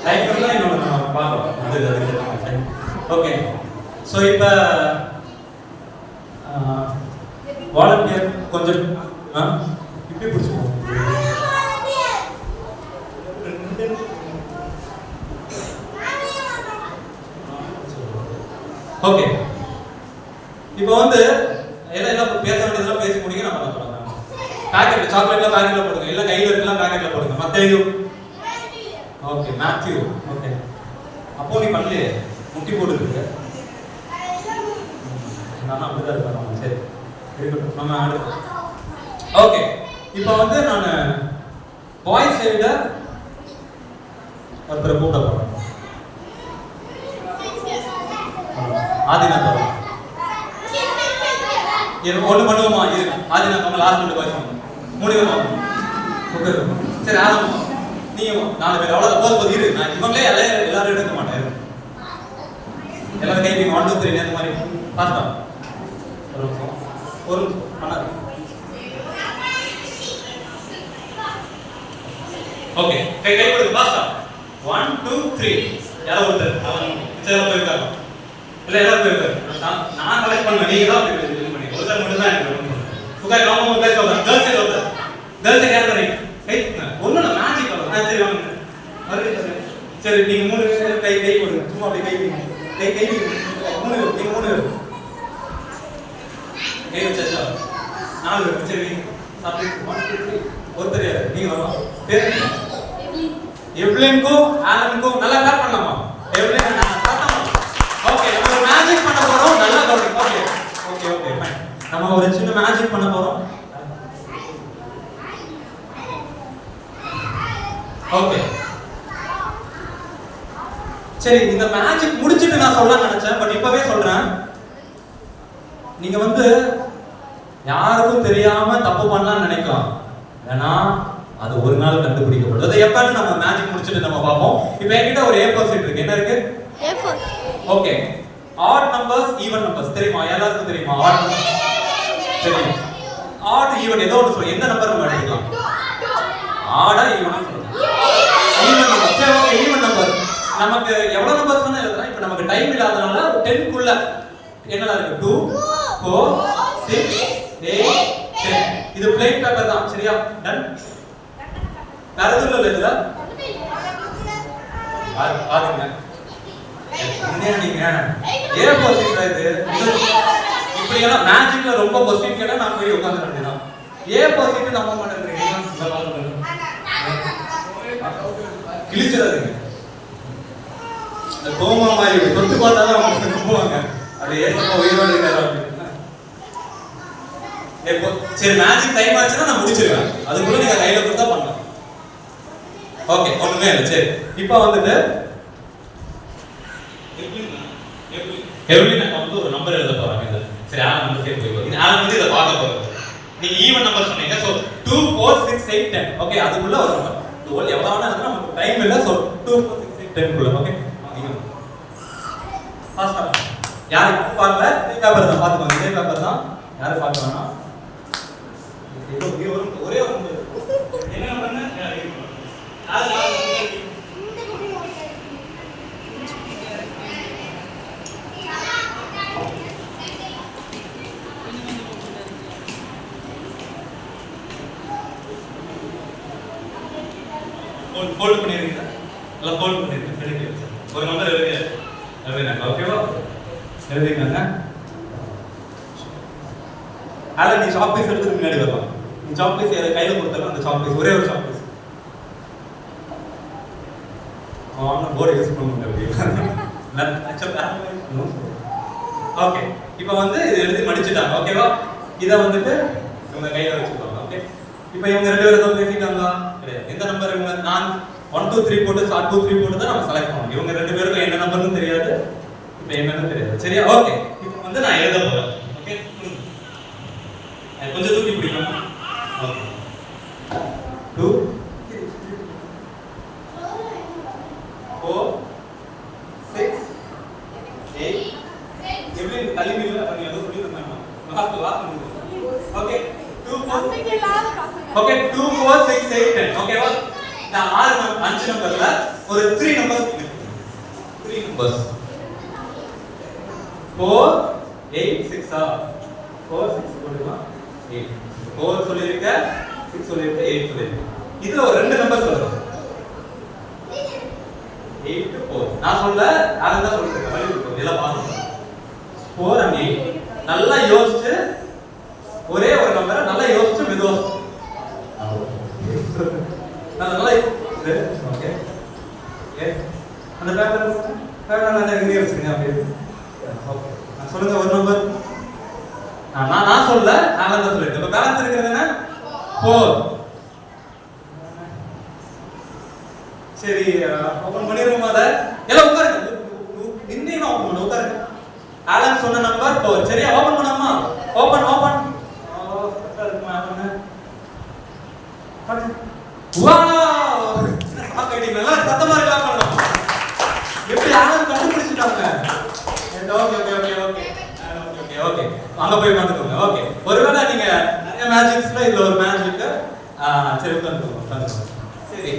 Time தான் இன்னொரு நம்ம பார்க்கலாம். அது ஓகே. ஸோ இப்போ வாலண்டியர் கொஞ்சம் இப்படி பிடிச்சிப்போம். ஓகே. இப்போ வந்து எல்லாம் பேச வேண்டியதெல்லாம் பேசி முடிக்க நம்ம என்ன பண்ணலாம்? பாக்கெட் சாக்லேட்லாம் பாக்கெட்ல போடுங்க, இல்ல கையில இருக்கலாம் பாக்கெட்ல போடுங்க. மத்தேயு ஓகே, மேத்யூ ஓகே. அப்போ நீ பண்ணலையே, முட்டி போட்டுருக்கு. நான் அப்படிதான் இருப்பேன். சரி இருக்கட்டும், நம்ம அடுத்து. ஓகே. இப்போ வந்து நான் பாய் சைட ஒருத்தரை கூப்பிட போறேன். ஆதினா ஒண்ணு பண்ணுவோமா? இருக்கு ஆதினா நம்ம லாஸ்ட் ரெண்டு பாய் பண்ணுவோம். முடிவுமா? ஓகே சரி ஆரம்பம். நீங்க 4 பேர் அவ்வளவு போது இரு. நான் இவங்களே எல்லாரும் எடுக்க மாட்டேன். எல்லாரும் கை நீங்க 1 2 3 இந்த மாதிரி பாஸ்டா ஒரு பண்ணாரு. ஓகே கை கொடுங்க பாஸ்டா. 1 2 3 யாரோ ஒருத்தர் அவன் சேர போயிருக்காங்க. இல்ல எல்லாரும் போயிருக்காங்க. நான் கலெக்ட் பண்ண நீங்க தான் இது பண்ணி ஒருத்தர் மட்டும் தான் எனக்கு உட்கார். நாம பேச சொல்றேன். கேர்ள்ஸ் சைடு ஒருத்தர். கேர்ள்ஸ் சைடு யார் பண்ணீங்க? ஒண்ணு நான் மேஜிக் பண்ணுறேன். சரி வாங்க மறுபடியும் சரி நீங்க 3 பேர் கை கொடுங்க. சும்மா அப்படியே கை கை 3 நீங்க 3 பேர் கை வச்சா 4 பேர் சரி சாப்பிட்டு 1 2 3 ஒருத்தர் யாரு? நீங்க வரலாம். பேர் எவ்லின்கோ ஆலன்கோ நல்லா கிளாப் பண்ணலாமா? Evelyn okay. நம்ம ஒரு மேஜிக் பண்ண போறோம். நல்லா கவனிங்க. Okay okay okay fine. நம்ம ஒரு சின்ன மேஜிக் பண்ண போறோம். ஓகே சரி இந்த மேஜிக் முடிச்சிட்டு நான் சொல்ல நினைச்சேன். பட் இப்பவே சொல்றேன். நீங்க வந்து யாருக்கும் தெரியாம தப்பு பண்ணலாம்னு நினைக்கலாம். ஏன்னா அது ஒரு நாள் கண்டுபிடிக்கப்படும். அது எப்பன்னு நம்ம மேஜிக் முடிச்சிட்டு நம்ம பார்ப்போம். இப்போ என்கிட்ட ஒரு A4 ஷீட் இருக்கு. என்ன இருக்கு? A4. Okay. Odd numbers even numbers தெரியுமா? எல்லாருக்கும் தெரியுமா? ஆட் நம்பர் தெரியும். ஆட் ஈவன் ஏதோ ஒன்று சொல்லுங்க. எந்த நம்பர் நம்ம எடுக்கலாம்? ஆடா ஈவனா சொல்லுங்க. Even number. சரி ஓகே ஈவன் நம்பர். நமக்கு எவ்வளவு நம்பர்ஸ் வேணா எழுதலாம். இப்போ நமக்கு டைம் இல்லாதனால 10 குள்ள என்னலாம் இருக்கு? 2 4 6 8 10. இது பிளேன் பேப்பர் தான். சரியா? டன். வேற எதுவும் இல்ல. பாருங்க என்ன நீங்க A4 ஷீட் இது இப்படி எல்லாம் மேஜிக்ல ரொம்ப क्वेश्चन கேட்டா நான் போய் உட்கார்ந்து வேண்டியதான். A4 ஷீட் நம்ப மாட்டேங்கிறீங்க. இந்த பாருங்க கிழிச்சறாதீங்க. இந்த கோமா மாதிரி தொட்டு பார்த்தா தான் அவங்க நம்புவாங்க. அது ஏசப்பா உயிரோட இருக்காரு அப்படின்னா. இப்போ சரி மேஜிக் டைம் ஆச்சுன்னா நான் முடிச்சிருவேன். அதுக்குள்ள நீங்க கையில கொடுத்தா பண்ணலாம். ஓகே ஒண்ணுமே இல்லை. சரி இப்போ வந்துட்டு எவ்லின் வந்து ஒரு நம்பர் எழுத போறாங்க. இது சரி ஆ நம்பர் கேட்டு போய் இது ஆ வந்து இத பார்க்க போறோம். நீங்க ஈவன் நம்பர் சொன்னீங்க. சோ 2 4 6 8 10. ஓகே அதுக்குள்ள ஒரு நம்பர் 12 எவ்வளவு வேணா இருந்தா நமக்கு டைம் இல்ல. சோ 2 4 6 8 10 குள்ள. ஓகே ஃபாஸ்டா யாரு பார்க்கல? இதே பேப்பர் தான் பாத்துக்கோங்க. இதே பேப்பர் தான். யாரு பார்க்க வேணாம். ஒரே ஒரு என்ன பண்ண ஃபோல்ட் பண்ணிருக்கீங்க. நல்லா ஃபோல்ட் பண்ணிருக்கீங்க. எடுங்க. ஒரு நம்பர் எழுதுங்க. ஓகேவா? எழுதிக்கங்க. அத நீ சாக் பீஸ் எடுத்து முன்னாடி வரலாம். நீ சாக் பீஸ் கையில கொடுத்தா அந்த சாக் பீஸ் ஒரே ஒரு சாக் பீஸ். அவன் போர்டு யூஸ் பண்ண முடியாது. நான் ஆக்சுவலா ஓகே. இப்போ வந்து இது எழுதி மடிச்சிட்டாங்க. ஓகேவா? இத வந்துட்டு உங்க கையில வச்சுக்கோங்க. ஓகே. இப்போ இவங்க ரெண்டு பேரும் ஏதோ பேசிட்டாங்களா? கிடையாது. எந்த நம்பர் இவங்க நான் 1 2 3 போட்டு 2 3 போட்டு தான் நம்ம செலக்ட் பண்ணோம். இவங்க ரெண்டு பேருக்கும் என்ன நம்பர்னு தெரியாது. இப்போ என்னன்னு தெரியாது. சரியா? ஓகே. இப்போ வந்து நான் எழுத போறேன். ஓகே. கொஞ்சம் தூக்கி பிடிக்கணும். ஓகே. 2 4 6 8 எப்படி தலைமையில பண்ணி அது சொல்லி தந்தாங்க. Last okay 2 4 okay 2 4 6 8 10. ஓகேவா? நான் 5 நம்பர்ல ஒரு 3 நம்பர்ஸ் 3 நம்பர்ஸ் 4 8 6 4 6 போடுமா 8 4 சொல்லிருக்க 6 சொல்லிருக்க 8 சொல்லிருக்க இதுல ஒரு ரெண்டு நம்பர் சொல்றேன் 8 4 நான் சொல்ல நான் தான் சொல்றேன் வழி விட்டு இதெல்லாம் பாருங்க 4 and 8 நல்லா யோசிச்சு ஒரே ஒரு நம்பரை நல்லா யோசிச்சு மெதுவா நல்லா ஓகே அந்த பேப்பர் நான் எங்க வச்சிருக்கேன் அப்படியே ஓகே நான் சொல்லுங்க ஒரு நம்பர் நான் சொல்ல நான் தான் சொல்லிட்டேன் இப்ப பேலன்ஸ் இருக்கிறது என்ன 4 சரி ஓபன் பண்ணிருவோமா அத எல்லாம் உட்காருங்க இன்னும் ஓபன் பண்ணு உட்காருங்க ஆலன் சொன்ன நம்பர் 4 சரியா ஓபன் பண்ணாமா ஓபன் வாவ் பாக்கடி நல்லா சத்தமா இருக்கலாம் பண்ணலாம் எப்படி ஆலன் கண்டுபிடிச்சிட்டாங்க okay okay okay okay okay okay அங்க போய் பார்த்துக்கோங்க ஓகே ஒருவேளை நீங்க நிறைய மேஜிக்ஸ்ல இதுல ஒரு மேஜிக் சரி உட்காந்துக்கோங்க சரி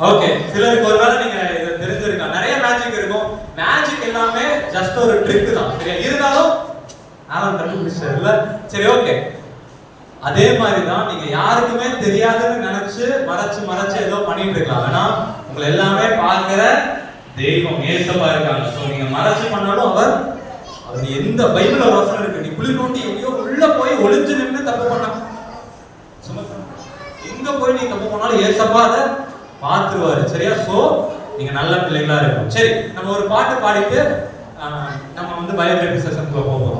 ஓகே சிலருக்கு ஒருவேளை நீங்க இத தெரிஞ்சிருக்கா நிறைய மேஜிக் இருக்கும் மேஜிக் எல்லாமே ஜஸ்ட் ஒரு ட்ரிக் தான் சரியா இருந்தாலும் ஆலன் கண்டுபிடிச்சார்ல சரி ஓகே அதே மாதிரி தான் நீங்க யாருக்குமே தெரியாதுன்னு நினைச்சு மறைச்சு ஏதோ பண்ணிட்டு இருக்கலாம் ஆனா உங்களை எல்லாமே பார்க்கிற தெய்வம் ஏசப்பா இருக்காங்க சோ நீங்க மறைச்சு பண்ணாலும் அவர் எந்த பைபிள்ல ஒரு வசனம் இருக்கு நீ குழி நோண்டி எங்கேயோ உள்ள போய் ஒளிஞ்சு நின்னு தப்பு பண்ண சும்மா எங்க போய் நீ தப்பு பண்ணாலும் ஏசப்பா அதை பார்த்துருவாரு சரியா சோ நீங்க நல்ல பிள்ளைகளா இருக்கும் சரி நம்ம ஒரு பாட்டு பாடிட்டு நம்ம வந்து பயோகிராபி செஷனுக்குள்ள போவோம்